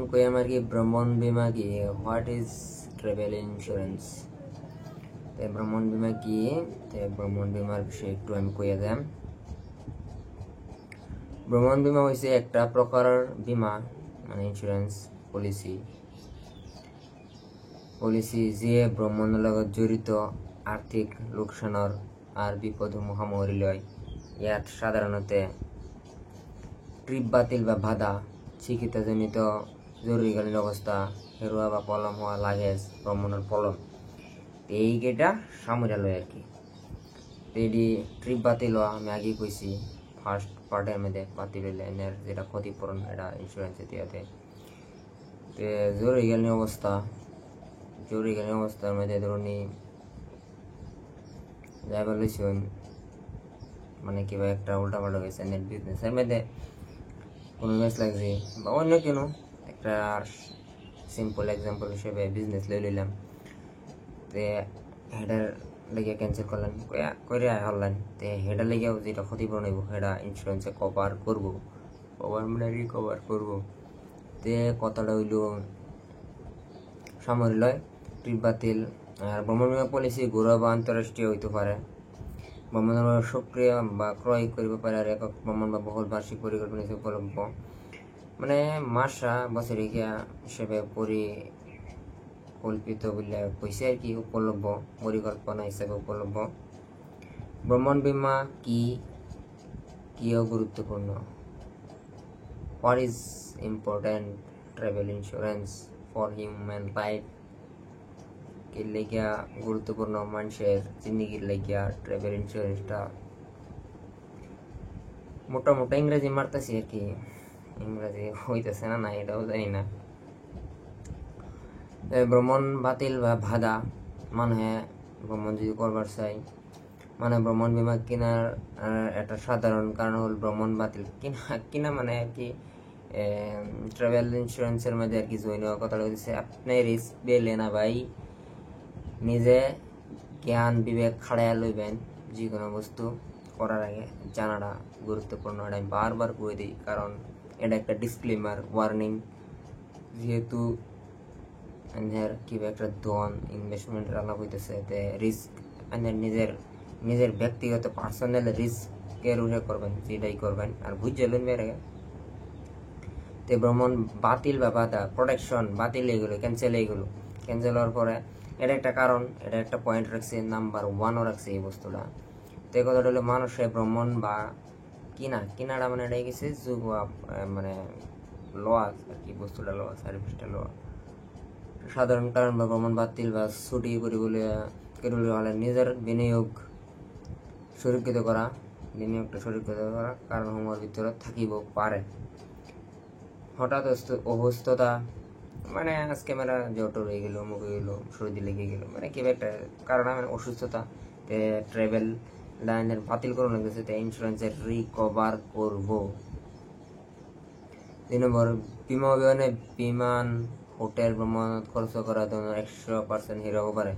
कोई हमारे की भ्रमण बीमा की व्हाट इज ट्रेवल इंश्योरेंस ते भ्रमण बीमा की ते भ्रमण बीमार विषय একটু আমি কইয়া দেম। ভ্রমণ বীমা হইছে একটা প্রকারের বীমা মানে ইন্স্যুরেন্স পলিসি যে ভ্রমণের লগত জড়িত আর্থিক লোকসানের আর বিপদ মহামারী লয়। ইয়াত সাধারণত ট্রিপ বাতিল বা বাধা, চিকিৎসাজনিত জরুরিকালীন অবস্থা, হেরোয়া বা পলম হওয়া লাগেজ, ভ্রমণের পলম এইটা সামরিয়া লয় আর কি। এটি ট্রিপ বাতিল হওয়া আমি আগেই কইছি ফার্স্ট পার্টের মধ্যে, বাতিল হইলে এনের যেটা ক্ষতিপূরণ এটা ইন্স্যুরেন্সে দিয়াতে। জরুরিকালীন অবস্থার মধ্যে ধরুন যাইবার লইছেন মানে কিবা একটা উল্টা পাল্টা গেছে নেট বিজনেসের মধ্যে কোনো ম্যাচ লাগছে বা অন্য কেন একটা সিম্পল এক্সাম্পল হিসেবে বিজনেস লইলাম, তে হেডার লেগে ক্যান্সেল করলেন করে হলেন, তে হেডার লেগেও যেটা ক্ষতিপূরণ হইব সেটা ইন্স্যুরেন্সে কভার মানে রিকভার করবো। তে কথাটা হইল সামরি লয় ট্রিপ বাতিল। আর ভ্রমণ বীমা পলিসি ঘরোয়া বা আন্তঃরাষ্ট্রীয় হইতে পারে। ভ্রমণের সক্রিয় বা ক্রয় করিব পারে আর একক ভ্রমণ বা বহুল বার্ষিক পরিকল্পনা হিসেবে উপলব্ধ, মানে মাসা বছরিকা হিসেবে পরিকল্পিত বলে কইছে আর কি, উপলব্ধ পরিকল্পনা হিসেবে উপলব্ধ। ভ্রমণ বীমা কিও গুরুত্বপূর্ণ। What is important travel insurance for human life? কি লেগিয়া গুরুত্বপূর্ণ মানুষের জিন্দিগির লেগিয়া ট্রাভেল ইন্স্যুরেন্সটা। মোটামুটি ইংরেজি মারতেছি আর কি, ইংরেজি হইতেছে না এটাও জানি না। ভ্রমণ বাতিল বা বাধা, মানুষে ভ্রমণ যদি করবার চাই মানে ভ্রমণ বীমা কেনার একটা সাধারণ কারণ হল ভ্রমণ বাতিল কিনা মানে আর কি ট্রাভেল ইন্স্যুরেন্সের মধ্যে আর কি জয়েন হওয়ার কথা বলতেছে। আপনি রিস্ক পেলে না ভাই, নিজে জ্ঞান বিবেক খাড়াইয়া লইবেন। যে কোনো বস্তু করার আগে জানাটা গুরুত্বপূর্ণ, এটা আমি বারবার কই দিই, কারণ এটা একটা ডিসক্লেমার ওয়ার্নিং। যেহেতু কিবা একটা ধন ইনভেস্টমেন্টের আলাপ হইতেছে, তে রিস্ক নিজের ব্যক্তিগত পার্সোনাল রিস্কের উঠে করবেন, যেটাই করবেন আর বুঝে লইন বের আগে। তে ভ্রমণ বাতিল বা বাধা, প্রোটেকশন বাতিল এইগুলো ক্যান্সেল হওয়ার পরে এটা একটা কারণ, এটা একটা পয়েন্ট রাখছে, নাম্বার 1ও রাখছে এই বস্তুটা। তো এই কথাটা হলো মানুষের ভ্রমণ বা কিনাটা মানে এটাই গেছে যুগ মানে লস আর কি, বস্তুটা লস সার্ভিসটা লস। সাধারণ কারণ বা ভ্রমণ বাতিল বা ছুটি করিবলে হলে নিজের বিনিয়োগটা সুরক্ষিত করা কারণ সমূহের ভিতরে থাকিব পারে। হঠাৎ অসুস্থতা, মানে আজকে মেরা জ্বর হয়ে গেল, মুখ হয়ে গেল, সর্দি লেগে গেল, মানে কিবা একটা কারণ মানে অসুস্থতা, ট্রাভেল লাইনের বাতিল করুন লাগতেছে, ইন্স্যুরেন্সের রিকভার করব। 2 নম্বর বিমা অভিযানে বিমান হোটেল ভ্রমণ খরচ করার জন্য 100% হিরো পারে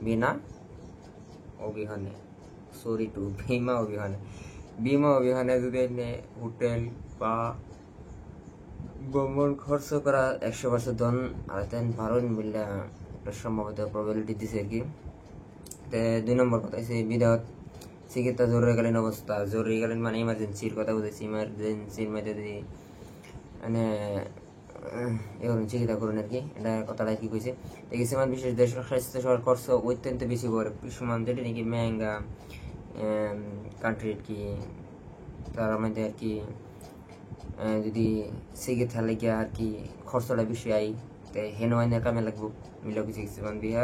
বিমা অভিযানে যদি হোটেল বা ভ্রমণ খরচ করা 100% ধন আর ভারত মিললে একটা সম্ভবত প্রবাবিলিটি দিছে আর কি। 2 নম্বর কথা হচ্ছে বিধত চিকিৎসা জরুরিকালীন অবস্থা, জরুরিকালীন মানে ইমার্জেন্সির কথা বুঝেছি। ইমার্জেন্সির মধ্যে যদি মানে চিকিৎসা করুন আর কি, এটা কথাটা কি কইছে। কিছুমান বিশেষ দেশ স্বাস্থ্য সেবার খরচ অত্যন্ত বেশি করে, কিছুমান যেটা নাকি মেহেঙ্গা কান্ট্রি আর কি, তার মধ্যে আর কি যদি চিকিৎসা লেগে আর কি খরচটা বেশি আই, হেন আইনের কামে লাগবো মিলে কিছু কিছুমান বিহা